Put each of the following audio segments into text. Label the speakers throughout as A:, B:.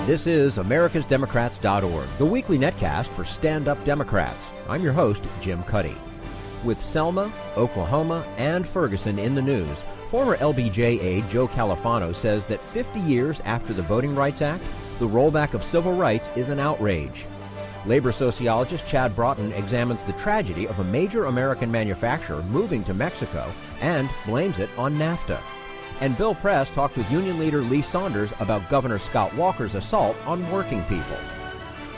A: This is americasdemocrats.org, the weekly netcast for stand-up Democrats. I'm your host, Jim Cuddy. With Selma, Oklahoma, and Ferguson in the news, former LBJ aide Joe Califano says that 50 years after the Voting Rights Act, the rollback of civil rights is an outrage. Labor sociologist Chad Broughton examines the tragedy of a major American manufacturer moving to Mexico and blames it on NAFTA. And Bill Press talked with Union leader Lee Saunders about Governor Scott Walker's assault on working people.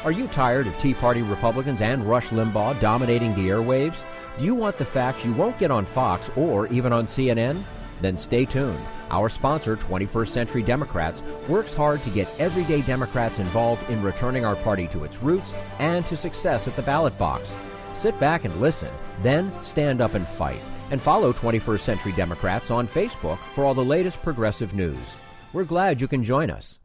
A: Are you tired of Tea Party Republicans and Rush Limbaugh dominating the airwaves? Do you want the facts you won't get on Fox or even on CNN? Then stay tuned. Our sponsor, 21st Century Democrats, works hard to get everyday Democrats involved in returning our party to its roots and to success at the ballot box. Sit back and listen, then stand up and fight. And follow 21st Century Democrats on Facebook for all the latest progressive news. We're glad you can join us.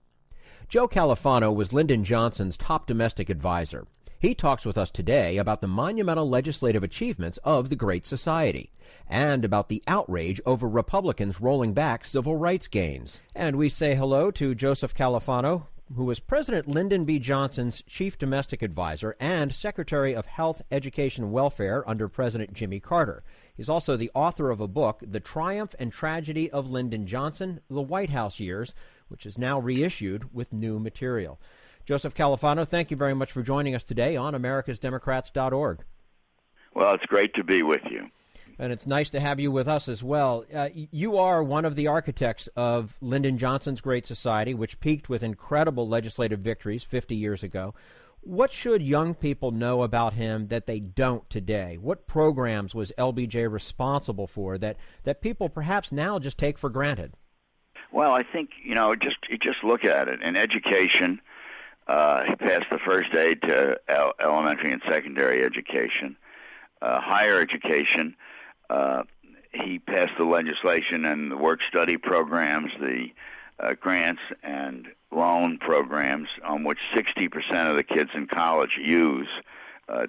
A: Joe Califano was Lyndon Johnson's top domestic advisor. He talks with us today about the monumental legislative achievements of the Great Society and about the outrage over Republicans rolling back civil rights gains. And we say hello to Joseph Califano, who was President Lyndon B. Johnson's chief domestic advisor and Secretary of Health, Education, and Welfare under President Jimmy Carter. He's also the author of a book, The Triumph and Tragedy of Lyndon Johnson, The White House Years, which is now reissued with new material. Joseph Califano, thank you very much for joining us today on americasdemocrats.org.
B: Well, it's great to be with you.
A: And it's nice to have you with us as well. You are one of the architects of Lyndon Johnson's Great Society, which peaked with incredible legislative victories 50 years ago. What should young people know about him that they don't today? What programs was LBJ responsible for that people perhaps now just take for granted?
B: Well, I think, just look at it. In education, he passed the first aid to elementary and secondary education. Higher education, he passed the legislation and the work-study programs, the grants and loan programs on which 60% of the kids in college use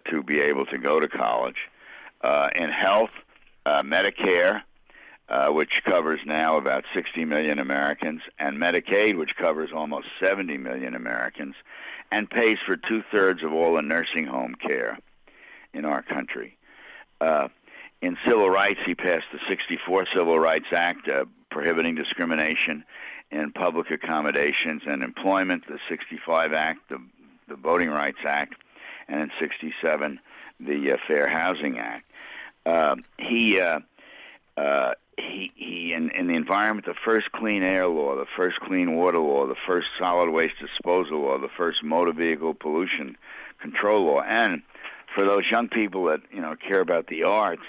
B: to be able to go to college. In health, Medicare, which covers now about 60 million Americans, and Medicaid, which covers almost 70 million Americans, and pays for two-thirds of all the nursing home care in our country. In civil rights, he passed the 64 Civil Rights Act, prohibiting discrimination in public accommodations and employment, the 65 Act, the Voting Rights Act, and in 67, the Fair Housing Act. He in the environment, the first clean air law, the first clean water law, the first solid waste disposal law, the first motor vehicle pollution control law. And for those young people that, care about the arts,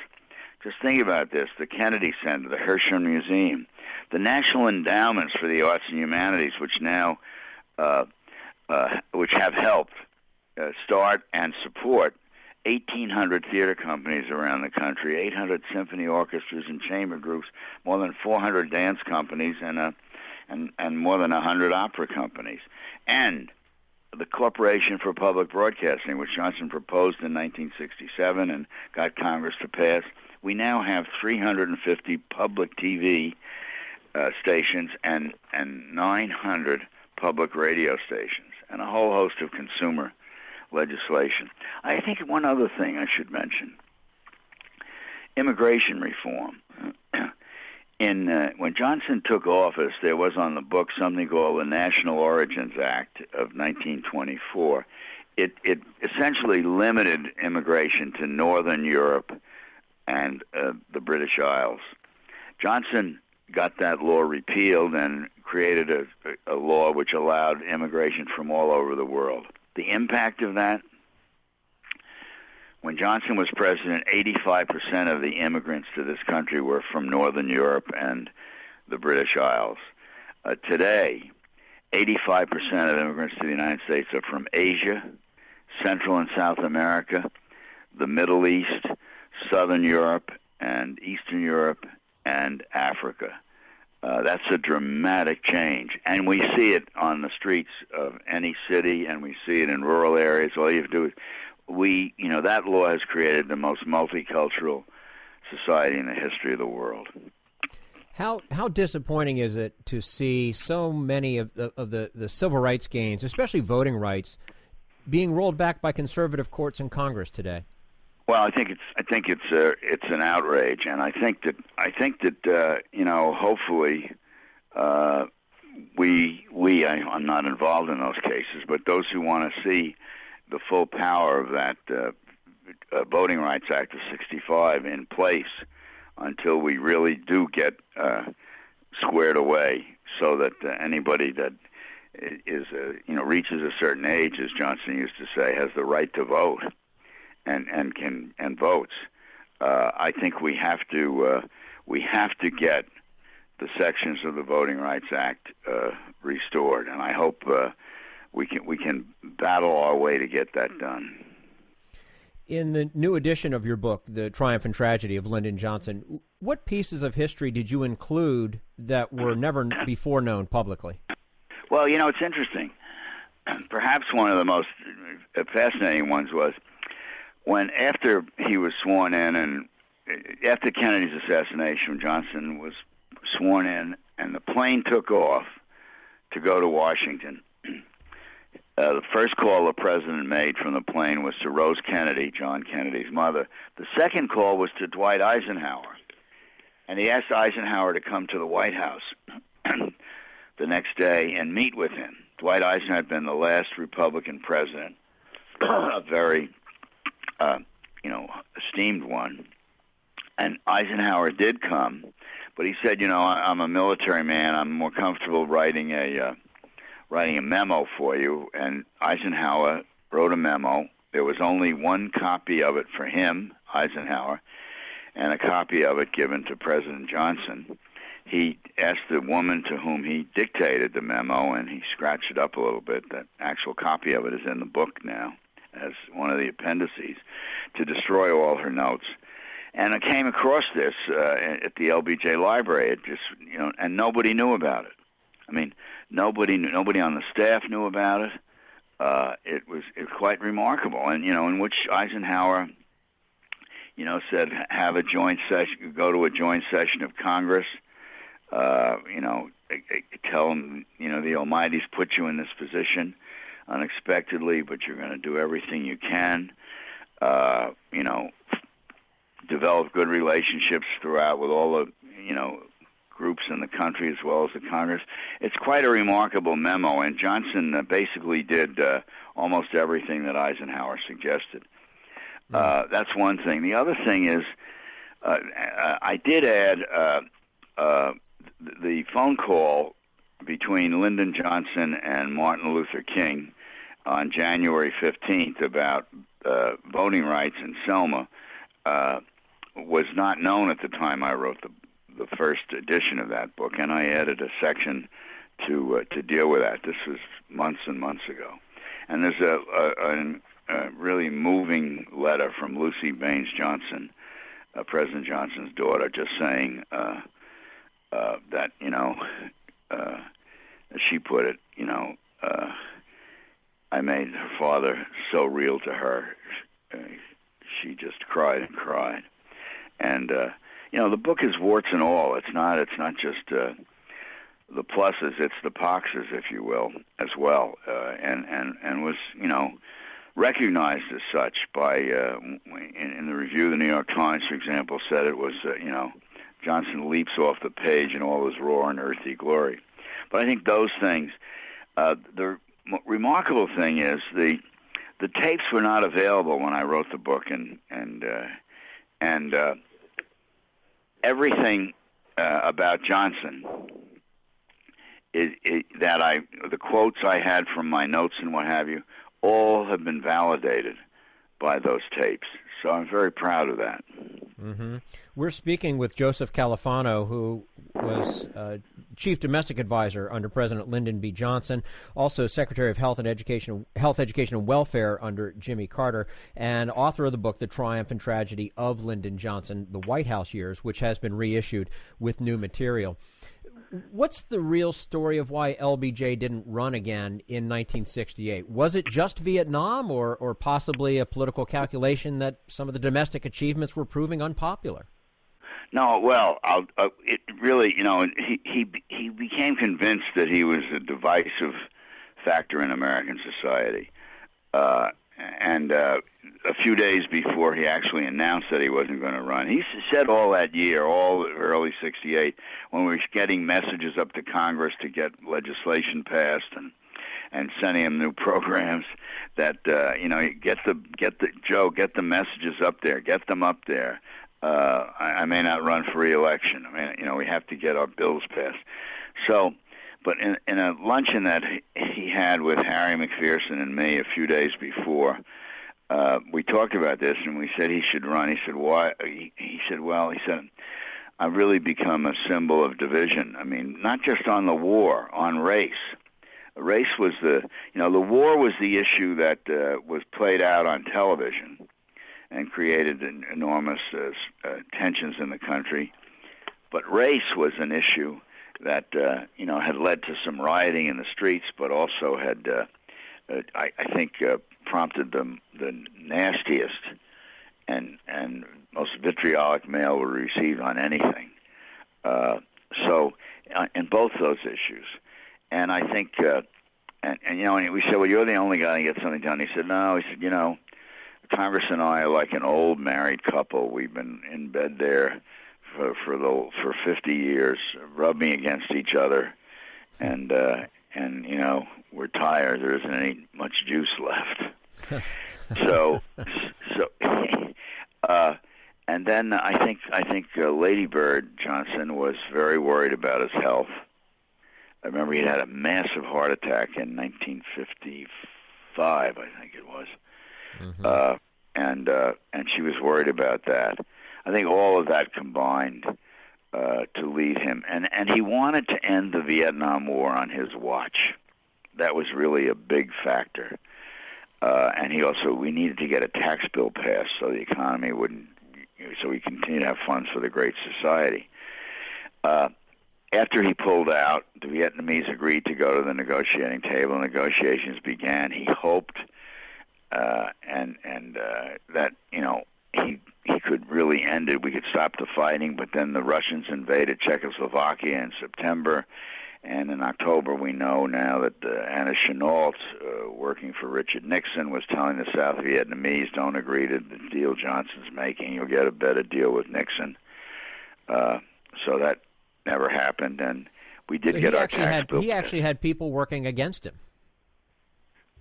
B: just think about this: the Kennedy Center, the Hirshhorn Museum, the National Endowments for the Arts and Humanities, which now, which have helped start and support 1,800 theater companies around the country, 800 symphony orchestras and chamber groups, more than 400 dance companies, and more than 100 opera companies, and the Corporation for Public Broadcasting, which Johnson proposed in 1967 and got Congress to pass. We now have 350 public TV stations and 900 public radio stations, and a whole host of consumer legislation. I think one other thing I should mention: immigration reform. When Johnson took office, there was on the books something called the National Origins Act of 1924. It essentially limited immigration to Northern Europe and the British Isles. Johnson got that law repealed and created a law which allowed immigration from all over the world. The impact of that: when Johnson was president, 85% of the immigrants to this country were from Northern Europe and the British Isles. Today, 85% of immigrants to the United States are from Asia, Central and South America, the Middle East, Southern Europe, and Eastern Europe, and Africa. That's a dramatic change, and we see it on the streets of any city, and we see it in rural areas. All you have to do is, that law has created the most multicultural society in the history of the world.
A: How disappointing is it to see so many of the civil rights gains, especially voting rights, being rolled back by conservative courts and Congress today?
B: Well, I think it's an outrage, and I think that hopefully I'm not involved in those cases, but those who want to see the full power of that Voting Rights Act of '65 in place until we really do get squared away, so that anybody that is reaches a certain age, as Johnson used to say, has the right to vote and votes. I think we have to get the sections of the Voting Rights Act restored, and I hope we can battle our way to get that done.
A: In the new edition of your book, The Triumph and Tragedy of Lyndon Johnson, what pieces of history did you include that were never before known publicly? Well,
B: it's interesting. Perhaps one of the most fascinating ones was when, after he was sworn in, and after Kennedy's assassination, Johnson was sworn in, and the plane took off to go to Washington. The first call the president made from the plane was to Rose Kennedy, John Kennedy's mother. The second call was to Dwight Eisenhower, and he asked Eisenhower to come to the White House the next day and meet with him. Dwight Eisenhower had been the last Republican president, a very esteemed one, and Eisenhower did come, but he said, I'm a military man. I'm more comfortable writing a memo for you. And Eisenhower wrote a memo. There was only one copy of it for him, Eisenhower, and a copy of it given to President Johnson. He asked the woman to whom he dictated the memo, and he scratched it up a little bit. That actual copy of it is in the book now as one of the appendices, to destroy all her notes. And I came across this at the LBJ library. It just, and nobody knew about it. I mean, nobody on the staff knew about it. It was quite remarkable, and in which Eisenhower, said have a joint session, go to a joint session of Congress. Tell them, the Almighty's put you in this position unexpectedly, but you're going to do everything you can. Develop good relationships throughout with all the, groups in the country as well as the Congress. It's quite a remarkable memo, and Johnson basically did almost everything that Eisenhower suggested. That's one thing. The other thing is, I did add the phone call between Lyndon Johnson and Martin Luther King on January 15th about voting rights in Selma was not known at the time I wrote the first edition of that book, and I added a section to deal with that. This was months and months ago. And there's a really moving letter from Lucy Baines Johnson, President Johnson's daughter, just saying that, as she put it, I made her father so real to her, she just cried and cried. And the book is warts and all. It's not just the pluses; it's the poxes, if you will, as well. And was recognized as such by in the review. The New York Times, for example, said it was Johnson leaps off the page in all his raw and earthy glory. But I think those things. The remarkable thing is the tapes were not available when I wrote the book, and everything about Johnson the quotes I had from my notes and what have you, all have been validated by those tapes. So I'm very proud of that.
A: Mm-hmm. We're speaking with Joseph Califano, who was Chief Domestic Advisor under President Lyndon B. Johnson, also Secretary of Health, Education and Welfare under Jimmy Carter, and author of the book, The Triumph and Tragedy of Lyndon Johnson, The White House Years, which has been reissued with new material. What's the real story of why LBJ didn't run again in 1968? Was it just Vietnam or possibly a political calculation that some of the domestic achievements were proving unpopular?
B: No, well, it really, he became convinced that he was a divisive factor in American society, and a few days before he actually announced that he wasn't going to run, he said all that year, all early '68, when we were getting messages up to Congress to get legislation passed and sending him new programs, that get the messages up there, get them up there. I may not run for re-election. I mean, we have to get our bills passed. So, but in a luncheon that he had with Harry McPherson and me a few days before, we talked about this, and we said he should run. He said, why? He said, I've really become a symbol of division. I mean, not just on the war, on race. Race was the war was the issue that was played out on television and created enormous tensions in the country. But race was an issue that had led to some rioting in the streets, but also had, I think, prompted the nastiest and most vitriolic mail we received on anything. So, in both those issues, and I think, and we said, well, you're the only guy that gets something done. He said, no. He said, Congress and I are like an old married couple. We've been in bed there for 50 years, rubbing against each other, and we're tired. There isn't any much juice left. And then I think Lady Bird Johnson was very worried about his health. I remember he had a massive heart attack in 1955, I think it was. Mm-hmm. And she was worried about that. I think all of that combined to lead him. And he wanted to end the Vietnam War on his watch. That was really a big factor. And we needed to get a tax bill passed so the economy wouldn't, so we continue to have funds for the Great Society. After he pulled out, the Vietnamese agreed to go to the negotiating table. Negotiations began. He hoped that he could really end it. We could stop the fighting, but then the Russians invaded Czechoslovakia in September, and in October we know now that Anna Chennault, working for Richard Nixon, was telling the South Vietnamese, don't agree to the deal Johnson's making. You'll get a better deal with Nixon. So that never happened, and we did get our tax bill.
A: He actually had people working against him,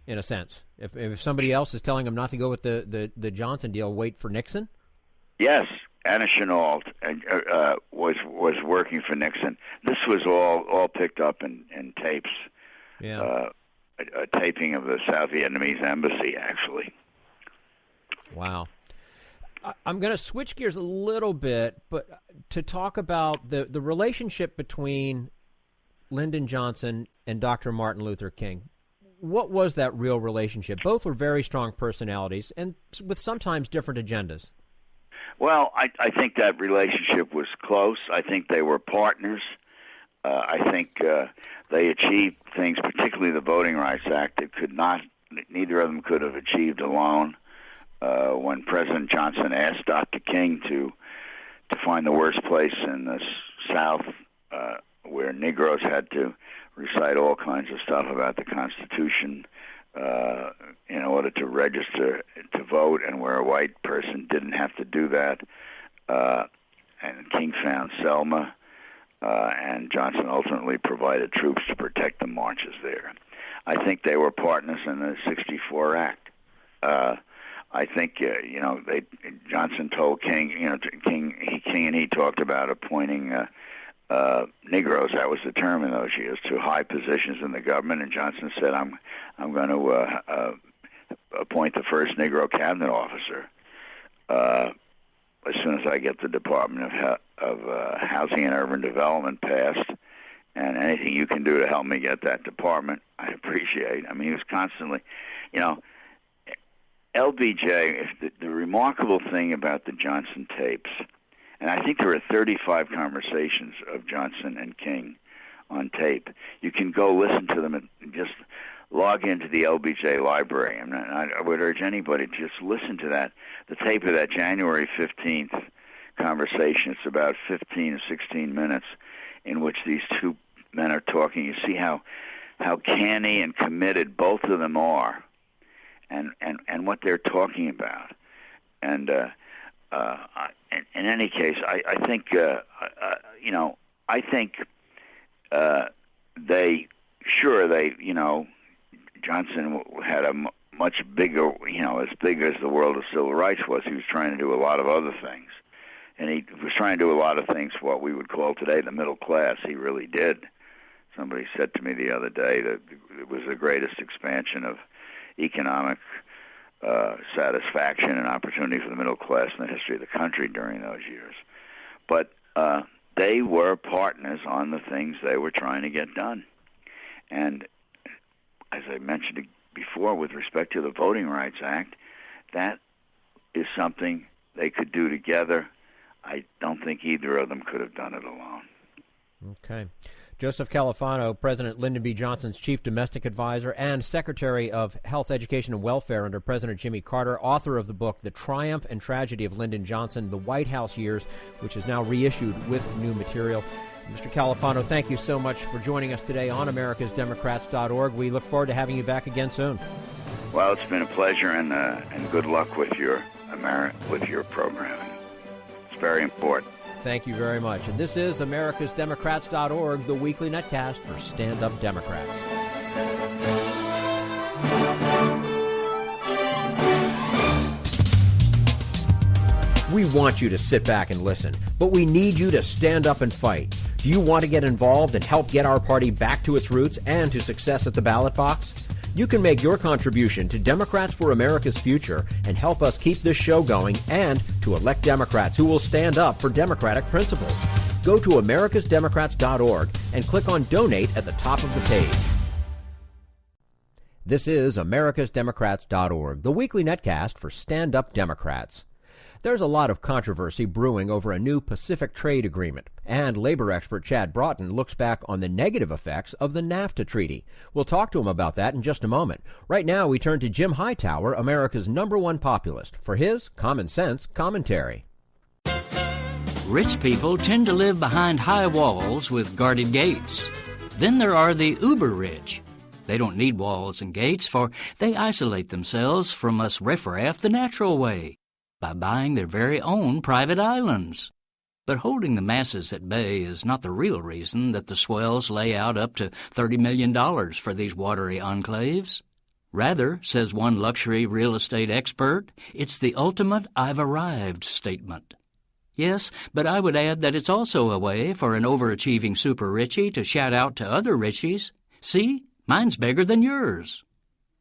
A: in a sense. If somebody else is telling him not to go with the Johnson deal, wait for Nixon?
B: Yes, Anna Chennault was working for Nixon. This was all picked up in tapes. Yeah. A taping of the South Vietnamese embassy, actually.
A: Wow. I'm going to switch gears a little bit, but to talk about the relationship between Lyndon Johnson and Dr. Martin Luther King. What was that real relationship? Both were very strong personalities and with sometimes different agendas.
B: Well, I think that relationship was close. I think they were partners. I think they achieved things, particularly the Voting Rights Act, that neither of them could have achieved alone. When President Johnson asked Dr. King to find the worst place in the South where Negroes had to recite all kinds of stuff about the Constitution in order to register to vote, and where a white person didn't have to do that. And King found Selma, and Johnson ultimately provided troops to protect the marches there. I think they were partners in the '64 Act. I think Johnson told King, King and he talked about appointing Negroes. That was the term in those years, to high positions in the government. And Johnson said, "I'm going to appoint the first Negro cabinet officer as soon as I get the Department of Housing and Urban Development passed. And anything you can do to help me get that department, I appreciate." I mean, he was constantly, LBJ, the remarkable thing about the Johnson tapes, and I think there are 35 conversations of Johnson and King on tape. You can go listen to them and just log into the LBJ library. I would urge anybody to just listen to that, the tape of that January 15th conversation. It's about 15 or 16 minutes in which these two men are talking. You see how canny and committed both of them are, and what they're talking about. And in any case, I think Johnson had a much bigger, as big as the world of civil rights was. He was trying to do a lot of other things. And he was trying to do a lot of things for what we would call today the middle class. He really did. Somebody said to me the other day that it was the greatest expansion of economic satisfaction and opportunity for the middle class in the history of the country during those years. But they were partners on the things they were trying to get done. And as I mentioned before, with respect to the Voting Rights Act, that is something they could do together. I don't think either of them could have done it alone.
A: Okay. Joseph Califano, President Lyndon B. Johnson's chief domestic advisor and Secretary of Health, Education, and Welfare under President Jimmy Carter, author of the book The Triumph and Tragedy of Lyndon Johnson, The White House Years, which is now reissued with new material. Mr. Califano, thank you so much for joining us today on americasdemocrats.org. We look forward to having you back again soon.
B: Well, it's been a pleasure, and good luck with your program. It's very important.
A: Thank you very much. And this is americasdemocrats.org, the weekly netcast for stand-up Democrats. We want you to sit back and listen, but we need you to stand up and fight. Do you want to get involved and help get our party back to its roots and to success at the ballot box? You can make your contribution to Democrats for America's Future and help us keep this show going and to elect Democrats who will stand up for democratic principles. Go to americasdemocrats.org and click on Donate at the top of the page. This is americasdemocrats.org, the weekly netcast for stand-up Democrats. There's a lot of controversy brewing over a new Pacific trade agreement, and labor expert Chad Broughton looks back on the negative effects of the NAFTA treaty. We'll talk to him about that in just a moment. Right now, we turn to Jim Hightower, America's #1 populist, for his common sense commentary.
C: Rich people tend to live behind high walls with guarded gates. Then there are the uber-rich. They don't need walls and gates, for they isolate themselves from us riffraff the natural way, by buying their very own private islands. But holding the masses at bay is not the real reason that the swells lay out up to $30 million for these watery enclaves. Rather, says one luxury real estate expert, it's the ultimate I've arrived statement. Yes, but I would add that it's also a way for an overachieving super-richie to shout out to other richies, "See, mine's bigger than yours."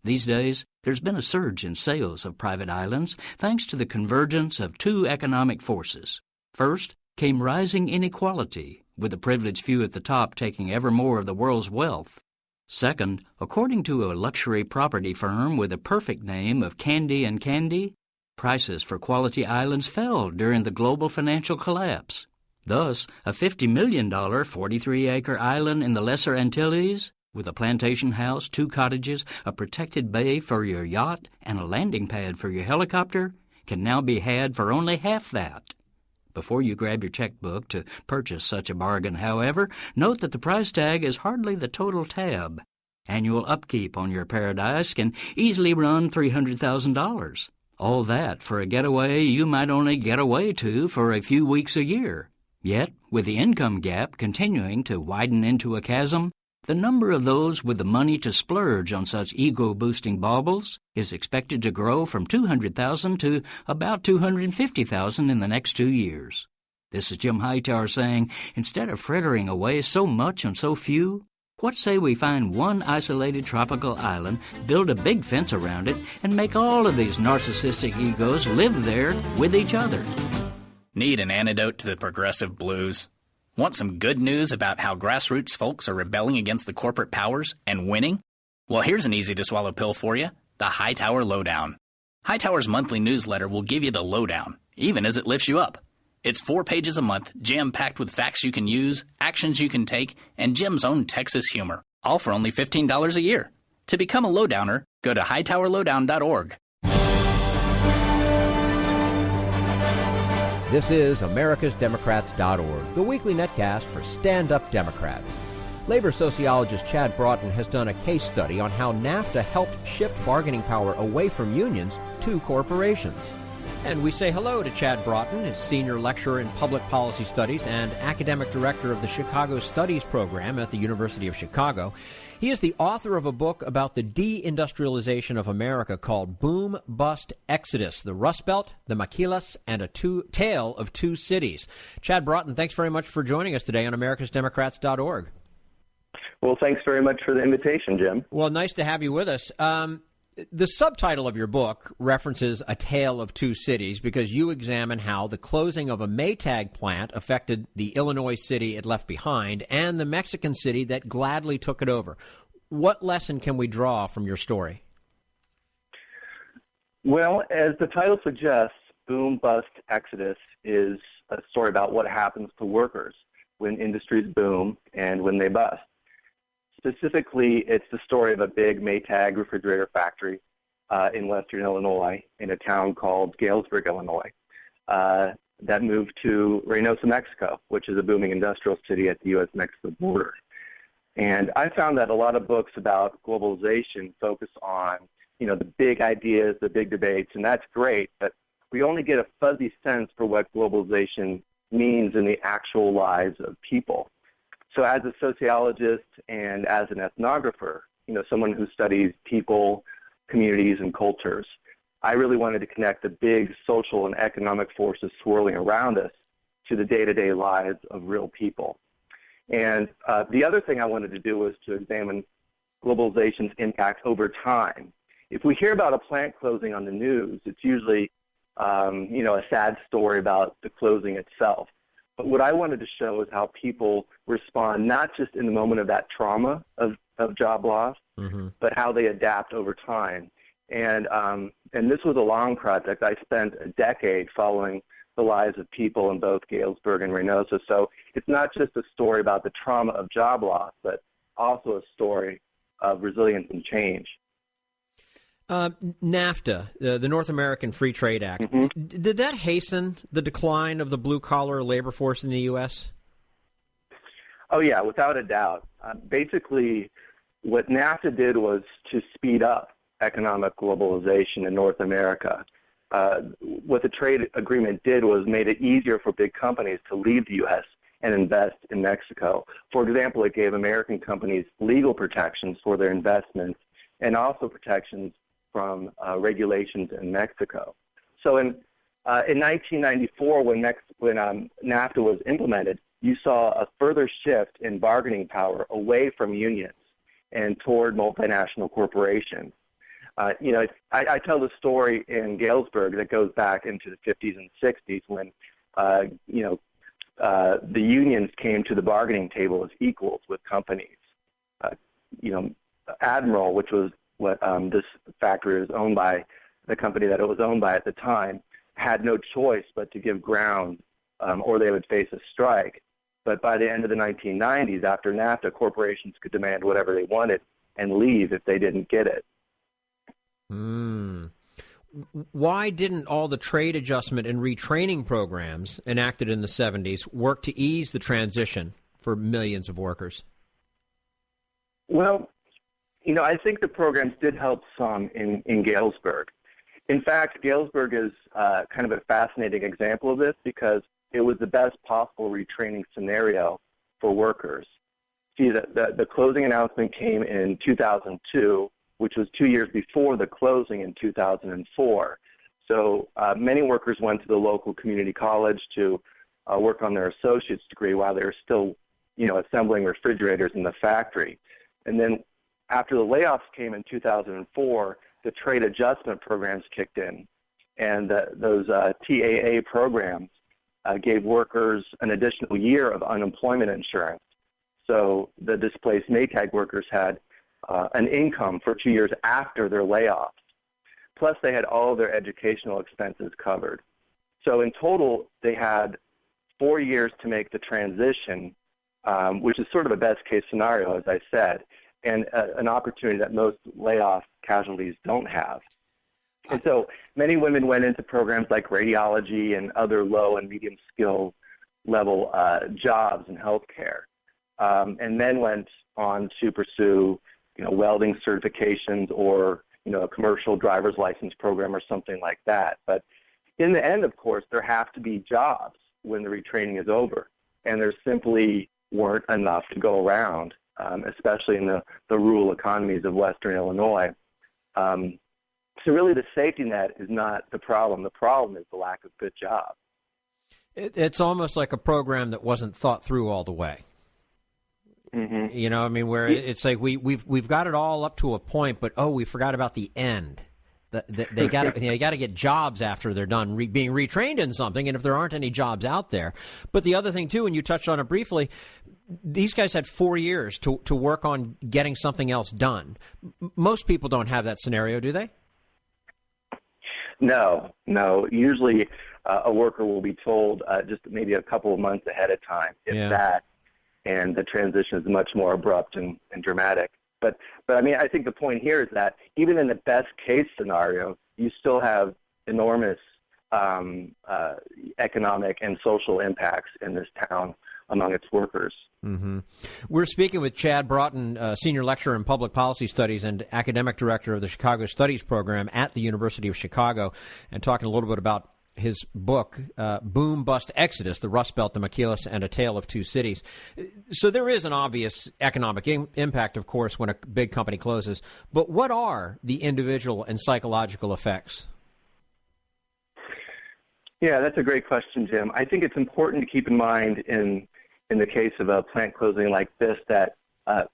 C: These days, there's been a surge in sales of private islands thanks to the convergence of two economic forces. First came rising inequality, with the privileged few at the top taking ever more of the world's wealth. Second, according to a luxury property firm with a perfect name of Candy and Candy, prices for quality islands fell during the global financial collapse. Thus, a $50 million 43-acre island in the Lesser Antilles, with a plantation house, 2 cottages, a protected bay for your yacht, and a landing pad for your helicopter, can now be had for only half that. Before you grab your checkbook to purchase such a bargain, however, note that the price tag is hardly the total tab. Annual upkeep on your paradise can easily run $300,000. All that for a getaway you might only get away to for a few weeks a year. Yet, with the income gap continuing to widen into a chasm, the number of those with the money to splurge on such ego-boosting baubles is expected to grow from 200,000 to about 250,000 in the next 2 years. This is Jim Hightower saying, instead of frittering away so much on so few, what say we find one isolated tropical island, build a big fence around it, and make all of these narcissistic egos live there with each other?
D: Need an antidote to the progressive blues? Want some good news about how grassroots folks are rebelling against the corporate powers and winning? Well, here's an easy-to-swallow pill for you, the Hightower Lowdown. Hightower's monthly newsletter will give you the lowdown, even as it lifts you up. It's 4 pages a month, jam-packed with facts you can use, actions you can take, and Jim's own Texas humor, all for only $15 a year. To become a lowdowner, go to hightowerlowdown.org.
A: This is americasdemocrats.org, the weekly netcast for stand-up Democrats. Labor sociologist Chad Broughton has done a case study on how NAFTA helped shift bargaining power away from unions to corporations. And we say hello to Chad Broughton, his senior lecturer in public policy studies and academic director of the Chicago Studies program at the University of Chicago. He is the author of a book about the deindustrialization of America called Boom, Bust, Exodus, the Rust Belt, the Maquilas, and a Tale of Two Cities. Chad Broughton, thanks very much for joining us today on americasdemocrats.org.
E: Well, thanks very much for the invitation, Jim.
A: Well, nice to have you with us. The subtitle of your book references A Tale of Two Cities because you examine how the closing of a Maytag plant affected the Illinois city it left behind and the Mexican city that gladly took it over. What lesson can we draw from your story?
E: Well, as the title suggests, Boom, Bust, Exodus is a story about what happens to workers when industries boom and when they bust. Specifically, it's the story of a big Maytag refrigerator factory in western Illinois in a town called Galesburg, Illinois, that moved to Reynosa, Mexico, which is a booming industrial city at the U.S.-Mexico border. And I found that a lot of books about globalization focus on, the big ideas, the big debates, and that's great, but we only get a fuzzy sense for what globalization means in the actual lives of people. So as a sociologist and as an ethnographer, someone who studies people, communities, and cultures, I really wanted to connect the big social and economic forces swirling around us to the day-to-day lives of real people. And the other thing I wanted to do was to examine globalization's impact over time. If we hear about a plant closing on the news, it's usually, a sad story about the closing itself. But what I wanted to show is how people respond not just in the moment of that trauma of job loss, but how they adapt over time. And this was a long project. I spent a decade following the lives of people in both Galesburg and Reynosa. So it's not just a story about the trauma of job loss, but also a story of resilience and change.
A: NAFTA, the North American Free Trade Act, did that hasten the decline of the blue-collar labor force in the U.S.?
E: Oh, yeah, without a doubt. Basically, what NAFTA did was to speed up economic globalization in North America. What the trade agreement did was made it easier for big companies to leave the U.S. and invest in Mexico. For example, it gave American companies legal protections for their investments and also protections from regulations in Mexico. So in 1994, when NAFTA was implemented, you saw a further shift in bargaining power away from unions and toward multinational corporations. I tell the story in Galesburg that goes back into the 50s and 60s when, the unions came to the bargaining table as equals with companies. Admiral, which was what this factory was owned by, the company that it was owned by at the time, had no choice but to give ground or they would face a strike. But by the end of the 1990s, after NAFTA, corporations could demand whatever they wanted and leave if they didn't get it.
A: Why didn't all the trade adjustment and retraining programs enacted in the 70s work to ease the transition for millions of workers?
E: Well, I think the programs did help some in Galesburg. In fact, Galesburg is kind of a fascinating example of this because it was the best possible retraining scenario for workers. See, the closing announcement came in 2002, which was 2 years before the closing in 2004. So many workers went to the local community college to work on their associate's degree while they were still, assembling refrigerators in the factory. And then after the layoffs came in 2004, the trade adjustment programs kicked in, and those TAA programs gave workers an additional year of unemployment insurance. So the displaced Maytag workers had an income for 2 years after their layoffs. Plus, they had all of their educational expenses covered. So in total, they had 4 years to make the transition, which is sort of a best-case scenario, as I said, and an opportunity that most layoff casualties don't have. And so many women went into programs like radiology and other low and medium skill level jobs in healthcare, and then went on to pursue, welding certifications or, a commercial driver's license program or something like that. But in the end, of course, there have to be jobs when the retraining is over, and there simply weren't enough to go around, especially in the rural economies of Western Illinois. So really the safety net is not the problem. The problem is the lack of good jobs.
A: It's almost like a program that wasn't thought through all the way.
E: Mm-hmm.
A: Where it's like we've got it all up to a point, but we forgot about the end. They got to get jobs after they're done being retrained in something, and if there aren't any jobs out there. But the other thing too, and you touched on it briefly, these guys had 4 years to work on getting something else done. Most people don't have that scenario, do they?
E: No. Usually a worker will be told just maybe a couple of months ahead of time, if that, and the transition is much more abrupt and dramatic. But I mean, I think the point here is that even in the best case scenario, you still have enormous economic and social impacts in this town among its workers.
A: Mm-hmm. We're speaking with Chad Broughton, Senior Lecturer in Public Policy Studies and Academic Director of the Chicago Studies Program at the University of Chicago, and talking a little bit about his book, Boom Bust Exodus, The Rust Belt, the Maquilas, and A Tale of Two Cities. So there is an obvious economic impact, of course, when a big company closes. But what are the individual and psychological effects?
E: Yeah, that's a great question, Jim. I think it's important to keep in mind in the case of a plant closing like this that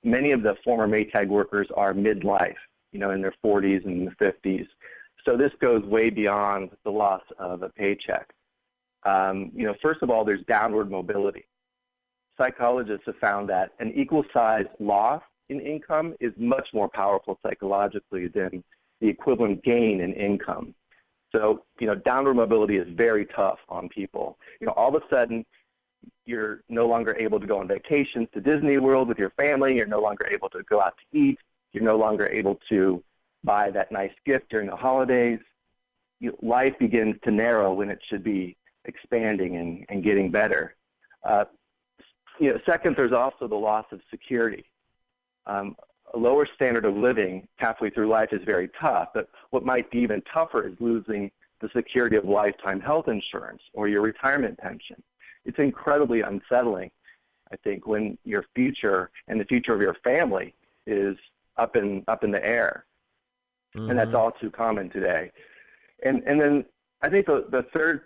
E: many of the former Maytag workers are midlife, in their 40s and 50s. So this goes way beyond the loss of a paycheck. First of all, there's downward mobility. Psychologists have found that an equal size loss in income is much more powerful psychologically than the equivalent gain in income. So, downward mobility is very tough on people. All of a sudden, you're no longer able to go on vacations to Disney World with your family. You're no longer able to go out to eat. You're no longer able to buy that nice gift during the holidays. Life begins to narrow when it should be expanding and getting better. Second, there's also the loss of security. A lower standard of living halfway through life is very tough, but what might be even tougher is losing the security of lifetime health insurance or your retirement pension. It's incredibly unsettling, I think, when your future and the future of your family is up in the air. Mm-hmm. And that's all too common today. And then I think the third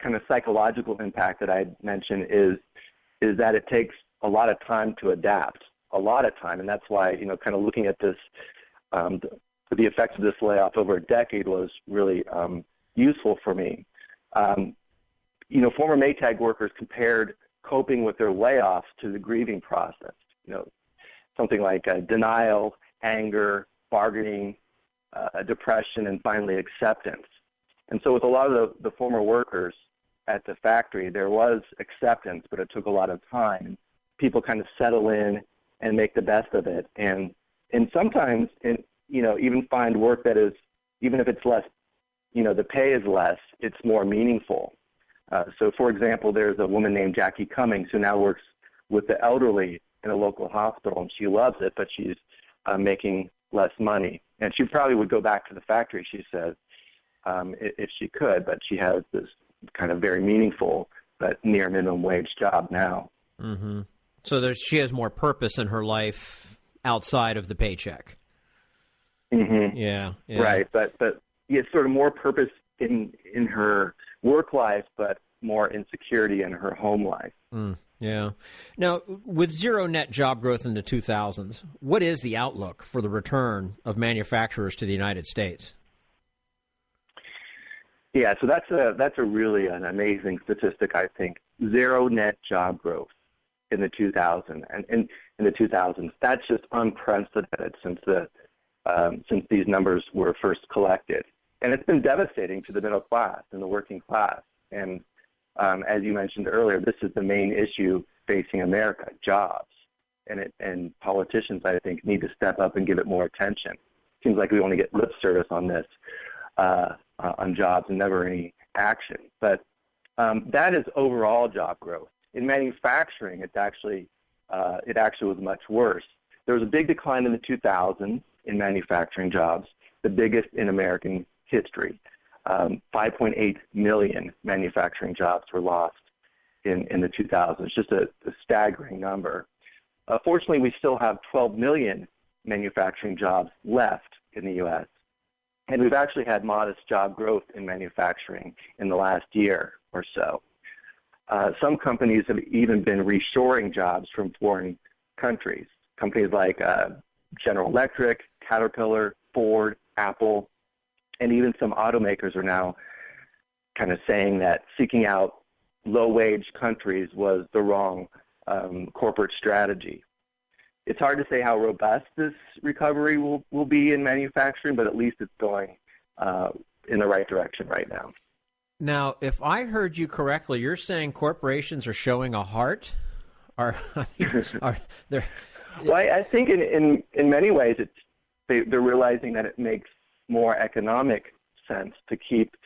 E: kind of psychological impact that I mentioned is that it takes a lot of time to adapt, a lot of time. And that's why, kind of looking at this, the effects of this layoff over a decade was really useful for me. Former Maytag workers compared coping with their layoffs to the grieving process. Something like denial, anger, bargaining, depression, and finally acceptance. And so with a lot of the former workers at the factory, there was acceptance, but it took a lot of time. People kind of settle in and make the best of it. And sometimes, even find work that is, even if it's less, the pay is less, it's more meaningful. So, for example, there's a woman named Jackie Cummings who now works with the elderly in a local hospital, and she loves it, but she's making less money. And she probably would go back to the factory, she says, if she could, but she has this kind of very meaningful but near minimum wage job now.
A: Mm-hmm. So she has more purpose in her life outside of the paycheck.
E: Mm-hmm.
A: Yeah.
E: Right, but it's sort of more purpose in her work life, but more insecurity in her home life.
A: Yeah. Now, with zero net job growth in the 2000s, what is the outlook for the return of manufacturers to the United States?
E: Yeah, so that's a really an amazing statistic, I think. Zero net job growth in the 2000s, and in the 2000s. That's just unprecedented since these numbers were first collected. And it's been devastating to the middle class and the working class. And as you mentioned earlier, this is the main issue facing America, jobs. And politicians, I think, need to step up and give it more attention. Seems like we only get lip service on this. on jobs and never any action. But that is overall job growth. In manufacturing, it actually was much worse. There was a big decline in the 2000s in manufacturing jobs, the biggest in American history. 5.8 million manufacturing jobs were lost in the 2000s, just a staggering number. Fortunately, we still have 12 million manufacturing jobs left in the U.S., and we've actually had modest job growth in manufacturing in the last year or so. Some companies have even been reshoring jobs from foreign countries. Companies like General Electric, Caterpillar, Ford, Apple, and even some automakers are now kind of saying that seeking out low-wage countries was the wrong corporate strategy. It's hard to say how robust this recovery will be in manufacturing, but at least it's going in the right direction right now.
A: Now, if I heard you correctly, you're saying corporations are showing a heart? Are there?
E: Well, I think in many ways they're realizing that it makes more economic sense to keep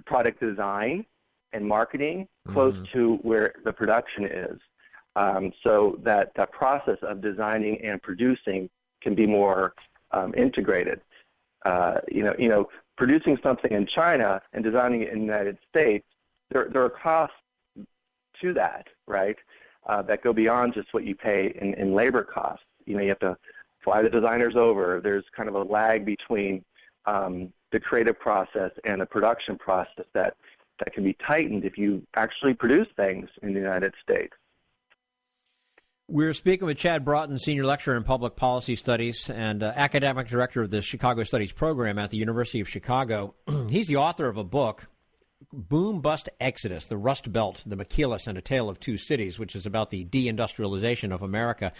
E: product design and marketing close to where the production is, so that the process of designing and producing can be more integrated. Producing something in China and designing it in the United States, there are costs to that, right? That go beyond just what you pay in labor costs. You have to fly the designers over. There's kind of a lag between the creative process and the production process that can be tightened if you actually produce things in the United States.
A: We're speaking with Chad Broughton, Senior Lecturer in Public Policy Studies and Academic Director of the Chicago Studies Program at the University of Chicago. He's the author of a book, Boom Bust Exodus, the Rust Belt, the Maquilas, and a Tale of Two Cities, which is about the deindustrialization of America.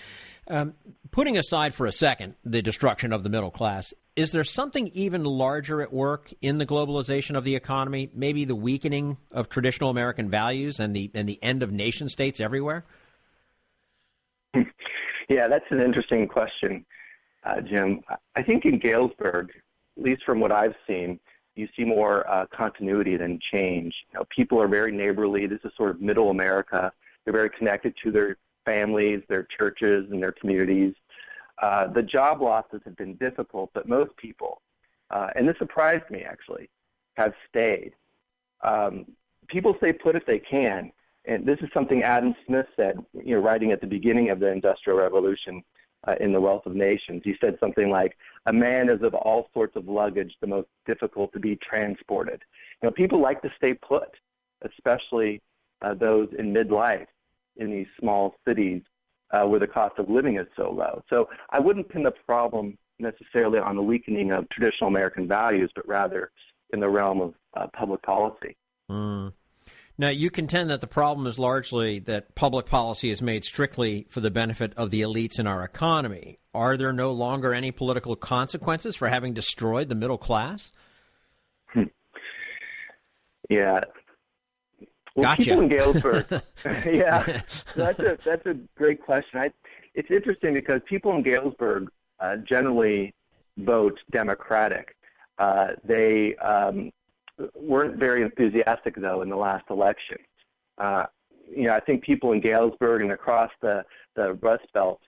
A: Putting aside for a second the destruction of the middle class, is there something even larger at work in the globalization of the economy, maybe the weakening of traditional American values and the end of nation states everywhere?
E: Yeah, that's an interesting question, Jim. I think in Galesburg, at least from what I've seen, you see more continuity than change. People are very neighborly. This is sort of middle America. They're very connected to their families, their churches, and their communities. The job losses have been difficult, but most people, and this surprised me actually, have stayed. People stay put if they can. And this is something Adam Smith said, writing at the beginning of the Industrial Revolution in The Wealth of Nations. He said something like, "A man is of all sorts of luggage the most difficult to be transported." People like to stay put, especially those in midlife in these small cities where the cost of living is so low. So I wouldn't pin the problem necessarily on the weakening of traditional American values, but rather in the realm of public policy.
A: Now, you contend that the problem is largely that public policy is made strictly for the benefit of the elites in our economy. Are there no longer any political consequences for having destroyed the middle class?
E: Yeah. Well,
A: gotcha.
E: People in Galesburg, yeah, that's a great question. It's interesting because people in Galesburg generally vote Democratic. They weren't very enthusiastic, though, in the last election. I think people in Galesburg and across the Rust Belt,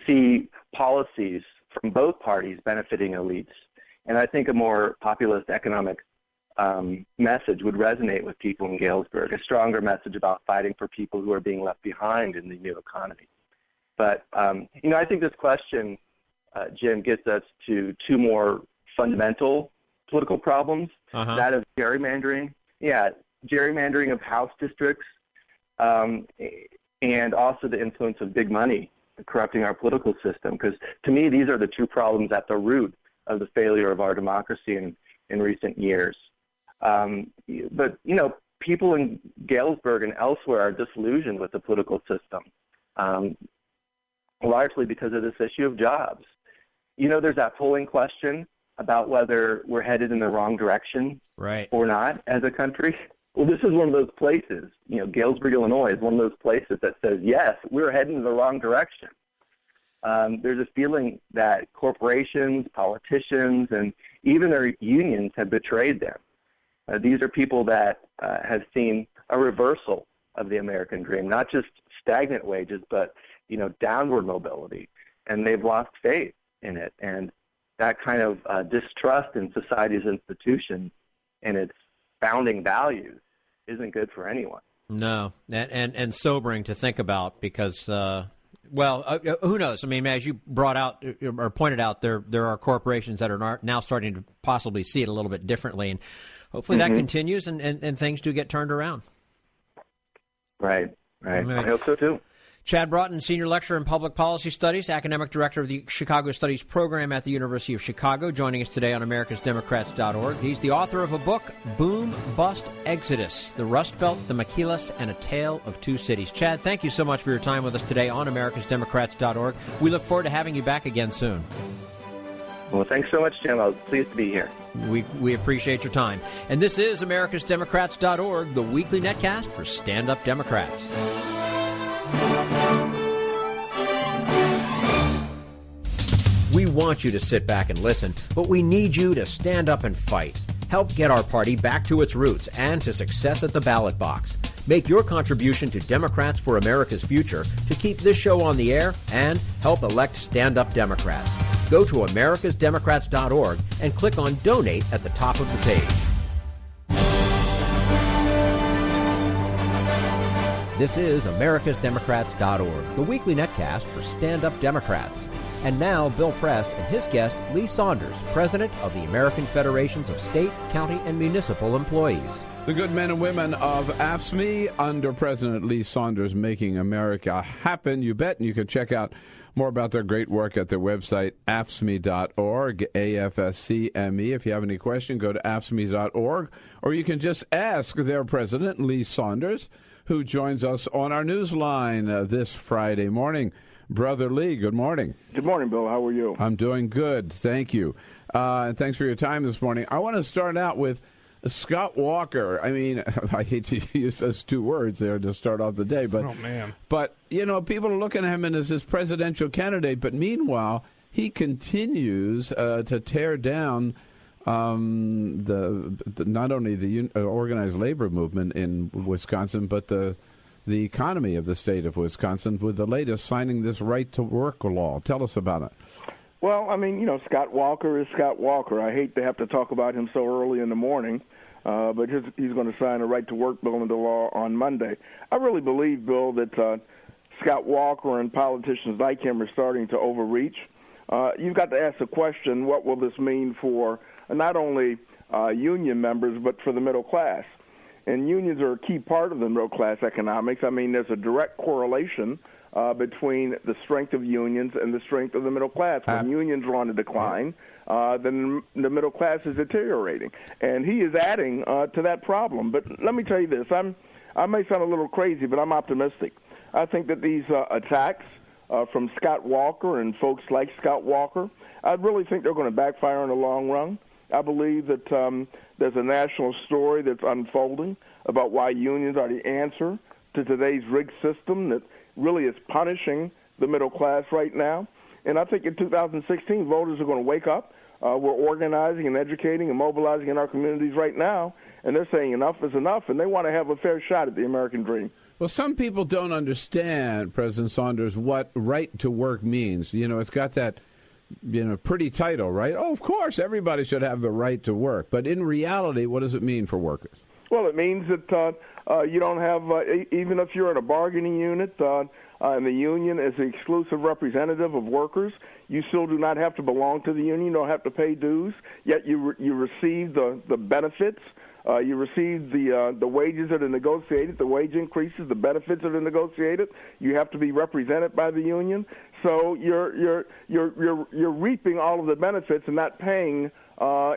E: see policies from both parties benefiting elites. And I think a more populist economic message would resonate with people in Galesburg, a stronger message about fighting for people who are being left behind in the new economy. But, I think this question, Jim, gets us to two more fundamental political problems, that of gerrymandering. Yeah, gerrymandering of House districts, and also the influence of big money corrupting our political system. Because to me, these are the two problems at the root of the failure of our democracy in recent years. But, people in Galesburg and elsewhere are disillusioned with the political system, largely because of this issue of jobs. There's that polling question about whether we're headed in the wrong direction or not as a country. Well, this is one of those places. Galesburg, Illinois is one of those places that says, yes, we're heading in the wrong direction. there's a feeling that corporations, politicians, and even their unions have betrayed them. These are people that have seen a reversal of the American dream, not just stagnant wages, but downward mobility, and they've lost faith in it. And that kind of distrust in society's institutions and its founding values isn't good for anyone.
A: No, and sobering to think about because, who knows? I mean, as you brought out or pointed out, there are corporations that are now starting to possibly see it a little bit differently, and hopefully that continues and things do get turned around.
E: Right. I hope so, too.
A: Chad Broughton, Senior Lecturer in Public Policy Studies, Academic Director of the Chicago Studies Program at the University of Chicago, joining us today on americasdemocrats.org. He's the author of a book, Boom, Bust, Exodus, The Rust Belt, the Maquilas, and a Tale of Two Cities. Chad, thank you so much for your time with us today on americasdemocrats.org. We look forward to having you back again soon.
E: Well, thanks so much, Jim. I was pleased to be here.
A: We appreciate your time. And this is americasdemocrats.org, the weekly netcast for stand-up Democrats. We want you to sit back and listen, but we need you to stand up and fight. Help get our party back to its roots and to success at the ballot box. Make your contribution to Democrats for America's Future to keep this show on the air and help elect stand-up Democrats. Go to americasdemocrats.org and click on Donate at the top of the page. This is americasdemocrats.org, the weekly netcast for stand-up Democrats. And now, Bill Press and his guest, Lee Saunders, president of the American Federations of State, County, and Municipal Employees.
F: The good men and women of AFSCME under President Lee Saunders making America happen. You bet. And you can check out more about their great work at their website, AFSCME.org, AFSCME. If you have any question, go to AFSCME.org. Or you can just ask their president, Lee Saunders, who joins us on our newsline this Friday morning. Brother Lee, good morning.
G: Good morning, Bill. How are you?
F: I'm doing good. Thank you. And thanks for your time this morning. I want to start out with Scott Walker. I mean, I hate to use those two words there to start off the day, but people are looking at him as his presidential candidate, but meanwhile, he continues to tear down not only the organized labor movement in Wisconsin, but the economy of the state of Wisconsin with the latest signing this right-to-work law. Tell us about it.
G: Well, I mean, Scott Walker is Scott Walker. I hate to have to talk about him so early in the morning, but he's going to sign a right-to-work bill into law on Monday. I really believe, Bill, that Scott Walker and politicians like him are starting to overreach. You've got to ask the question, what will this mean for not only union members, but for the middle class? And unions are a key part of the middle-class economics. I mean, there's a direct correlation between the strength of unions and the strength of the middle class. When unions are on a decline, then the middle class is deteriorating. And he is adding to that problem. But let me tell you this. I may sound a little crazy, but I'm optimistic. I think that these attacks from Scott Walker and folks like Scott Walker, I really think they're going to backfire in the long run. I believe that there's a national story that's unfolding about why unions are the answer to today's rigged system that really is punishing the middle class right now. And I think in 2016, voters are going to wake up. We're organizing and educating and mobilizing in our communities right now, and they're saying enough is enough, and they want to have a fair shot at the American dream.
F: Well, some people don't understand, President Saunders, what right to work means. It's got that pretty title, right? Oh, of course, everybody should have the right to work. But in reality, what does it mean for workers?
G: Well, it means that you don't have, even if you're in a bargaining unit and the union is the exclusive representative of workers, you still do not have to belong to the union. You don't have to pay dues, yet you receive the benefits. You receive the wages that are negotiated, the wage increases, the benefits that are negotiated. You have to be represented by the union. So you're reaping all of the benefits and not paying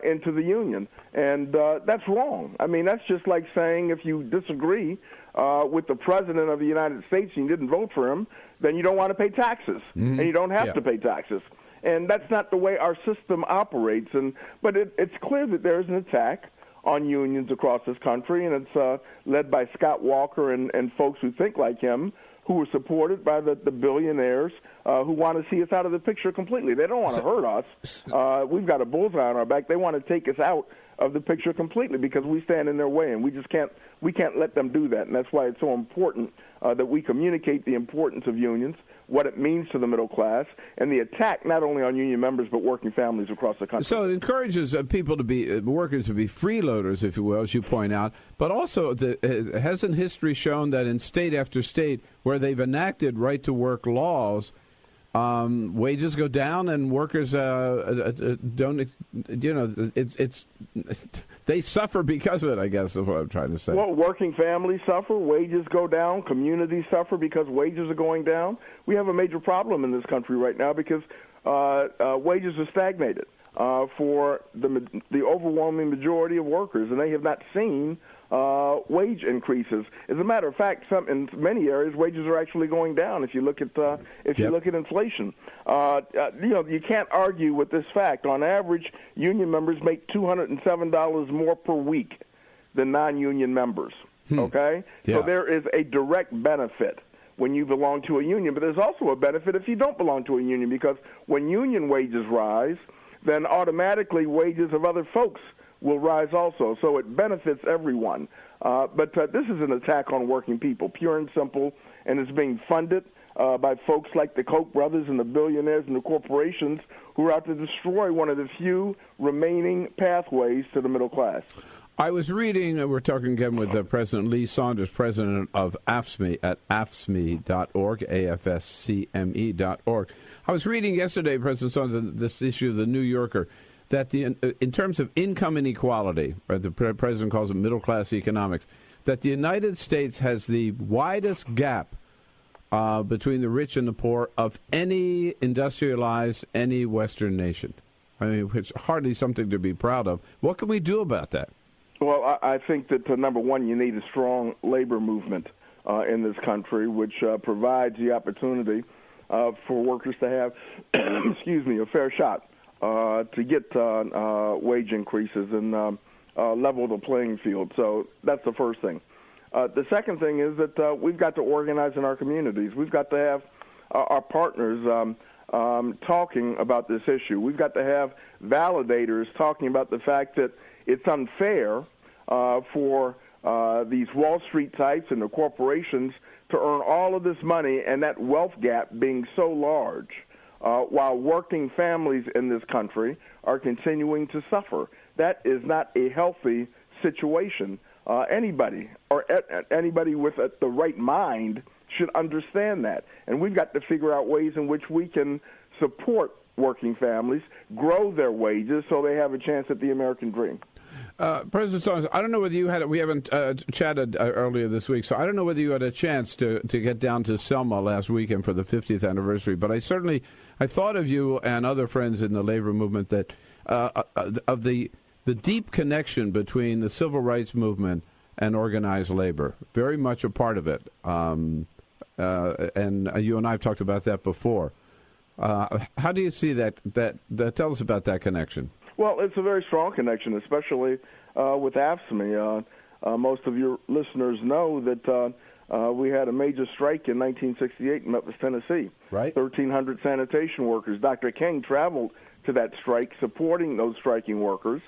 G: into the union, and that's wrong. I mean, that's just like saying if you disagree with the president of the United States and you didn't vote for him, then you don't want to pay taxes, and you don't have to pay taxes. And that's not the way our system operates. But it's clear that there is an attack on unions across this country, and it's led by Scott Walker and folks who think like him, who are supported by the billionaires who want to see us out of the picture completely. They don't want to hurt us. We've got a bullseye on our back. They want to take us out of the picture completely because we stand in their way, and we can't let them do that. And that's why it's so important that we communicate the importance of unions, what it means to the middle class, and the attack not only on union members but working families across the country.
F: So it encourages people to be workers to be freeloaders, if you will, as you point out. But also, hasn't history shown that in state after state where they've enacted right-to-work laws, wages go down and workers don't, they suffer because of it, I guess is what I'm trying to say.
G: Well, working families suffer, wages go down, communities suffer because wages are going down. We have a major problem in this country right now because wages are stagnated for the overwhelming majority of workers, and they have not seen wage increases. As a matter of fact, in many areas, wages are actually going down. If you look at you look at inflation, you can't argue with this fact. On average, union members make $207 more per week than non-union members. Okay, so there is a direct benefit when you belong to a union, but there's also a benefit if you don't belong to a union, because when union wages rise, then automatically wages of other folks will rise also. So it benefits everyone. But this is an attack on working people, pure and simple, and it's being funded by folks like the Koch brothers and the billionaires and the corporations who are out to destroy one of the few remaining pathways to the middle class.
F: I was reading, we're talking again with President Lee Saunders, president of AFSCME at AFSCME.org, AFSCME.org. I was reading yesterday, President Saunders, this issue of the New Yorker, that in terms of income inequality, or the president calls it middle-class economics, that the United States has the widest gap between the rich and the poor of any industrialized, any Western nation. I mean, it's hardly something to be proud of. What can we do about that?
G: Well, I think that, number one, you need a strong labor movement in this country, which provides the opportunity for workers to have, a fair shot to get wage increases and level the playing field. So that's the first thing. The second thing is that we've got to organize in our communities. We've got to have our partners talking about this issue. We've got to have validators talking about the fact that it's unfair for these Wall Street types and the corporations to earn all of this money and that wealth gap being so large, while working families in this country are continuing to suffer. That is not a healthy situation. Anybody with the right mind should understand that. And we've got to figure out ways in which we can support working families, grow their wages so they have a chance at the American dream.
F: President Saunders, I don't know whether you had we haven't chatted earlier this week, so I don't know whether you had a chance to get down to Selma last weekend for the 50th anniversary, but I thought of you and other friends in the labor movement that of the deep connection between the civil rights movement and organized labor, very much a part of it, and you and I have talked about that before. How do you see that? Tell us about that connection.
G: Well, it's a very strong connection, especially with AFSCME. Most of your listeners know that we had a major strike in 1968 in Memphis, Tennessee.
F: Right.
G: 1,300 sanitation workers. Dr. King traveled to that strike supporting those striking workers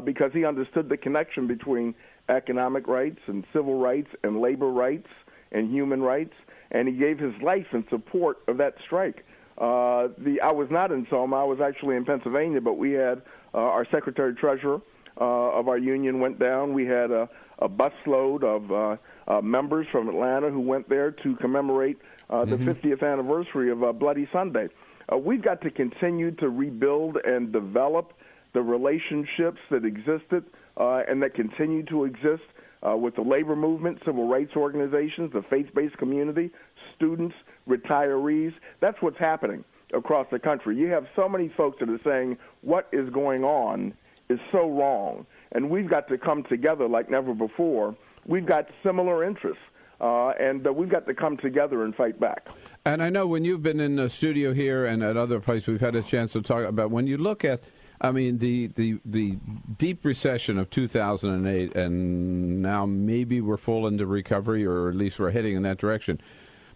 G: because he understood the connection between economic rights and civil rights and labor rights and human rights, and he gave his life in support of that strike. I was not in Selma. I was actually in Pennsylvania, but we had our secretary-treasurer of our union went down. We had a busload of members from Atlanta who went there to commemorate the 50th anniversary of Bloody Sunday. We've got to continue to rebuild and develop the relationships that existed and that continue to exist with the labor movement, civil rights organizations, the faith-based community, students, retirees. That's what's happening across the country. You have so many folks that are saying what is going on is so wrong, and we've got to come together like never before. We've got similar interests, and we've got to come together and fight back.
F: And I know when you've been in the studio here and at other places, we've had a chance to talk about when you look at, I mean, the deep recession of 2008, and now maybe we're full into recovery, or at least we're heading in that direction.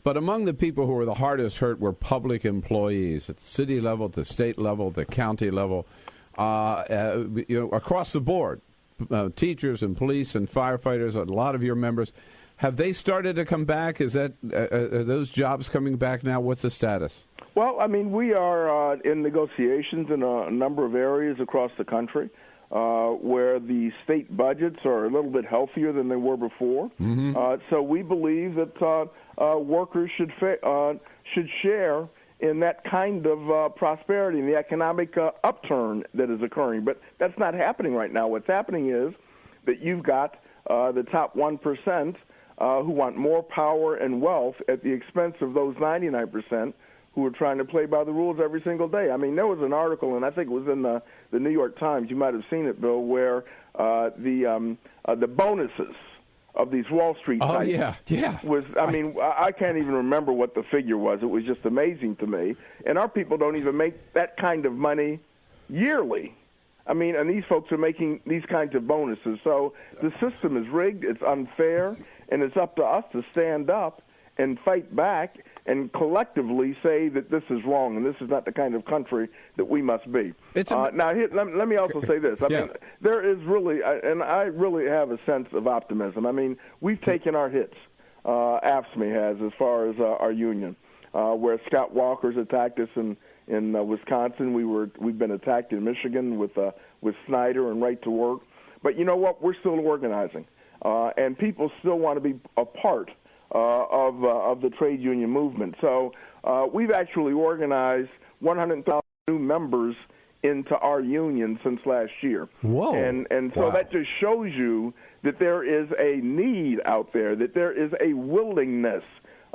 F: But among the people who were the hardest hurt were public employees at the city level, the state level, the county level, across the board. Teachers and police and firefighters, a lot of your members. Have they started to come back? Are those jobs coming back now? What's the status?
G: Well, I mean, we are in negotiations in a number of areas across the country where the state budgets are a little bit healthier than they were before. Mm-hmm. So we believe that workers should share in that kind of prosperity and the economic upturn that is occurring. But that's not happening right now. What's happening is that you've got the top 1% who want more power and wealth at the expense of those 99% who are trying to play by the rules every single day. I mean, there was an article, and I think it was in the New York Times, you might have seen it, Bill, where the bonuses of these Wall Street types was, I mean, I can't even remember what the figure was. It was just amazing to me. And our people don't even make that kind of money yearly. I mean, and these folks are making these kinds of bonuses. So the system is rigged, it's unfair, and it's up to us to stand up and fight back and collectively say that this is wrong and this is not the kind of country that we must be. Now, let me also say this. I mean, there is really, and I really have a sense of optimism. I mean, we've taken our hits, AFSCME has, as far as our union, where Scott Walker's attacked us in Wisconsin. We've been attacked in Michigan with Snyder and Right to Work. But you know what? We're still organizing, and people still want to be a part of the trade union movement. So we've actually organized 100,000 new members into our union since last year.
F: Whoa.
G: And so that just shows you that there is a need out there, that there is a willingness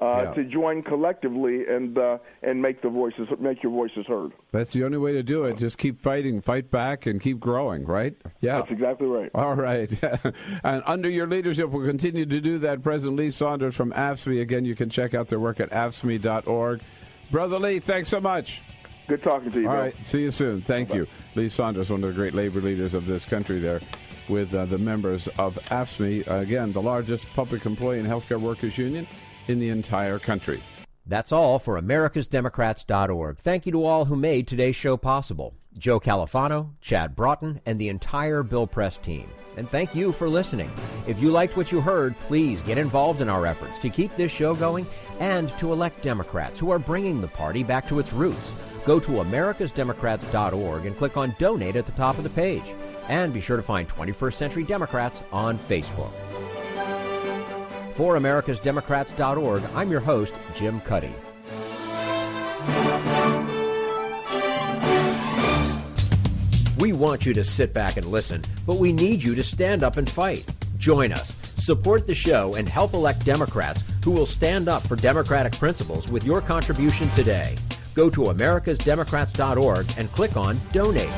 G: to join collectively and make your voices heard.
F: That's the only way to do it. Just keep fighting, fight back, and keep growing, right? Yeah.
G: That's exactly right.
F: All right. And under your leadership, we'll continue to do that. President Lee Saunders from AFSCME. Again, you can check out their work at AFSCME.org. Brother Lee, thanks so much.
G: Good talking to you,
F: All
G: Bill.
F: right. See you soon. Thank you. Lee Saunders, one of the great labor leaders of this country there, with the members of AFSCME. Again, the largest public employee and healthcare workers union in the entire country.
A: That's all for americasdemocrats.org. Thank you to all who made today's show possible. Joe Califano, Chad Broughton, and the entire Bill Press team. And thank you for listening. If you liked what you heard, please get involved in our efforts to keep this show going and to elect Democrats who are bringing the party back to its roots. Go to americasdemocrats.org and click on Donate at the top of the page. And be sure to find 21st Century Democrats on Facebook. For americasdemocrats.org, I'm your host, Jim Cuddy. We want you to sit back and listen, but we need you to stand up and fight. Join us, support the show, and help elect Democrats who will stand up for democratic principles with your contribution today. Go to americasdemocrats.org and click on Donate.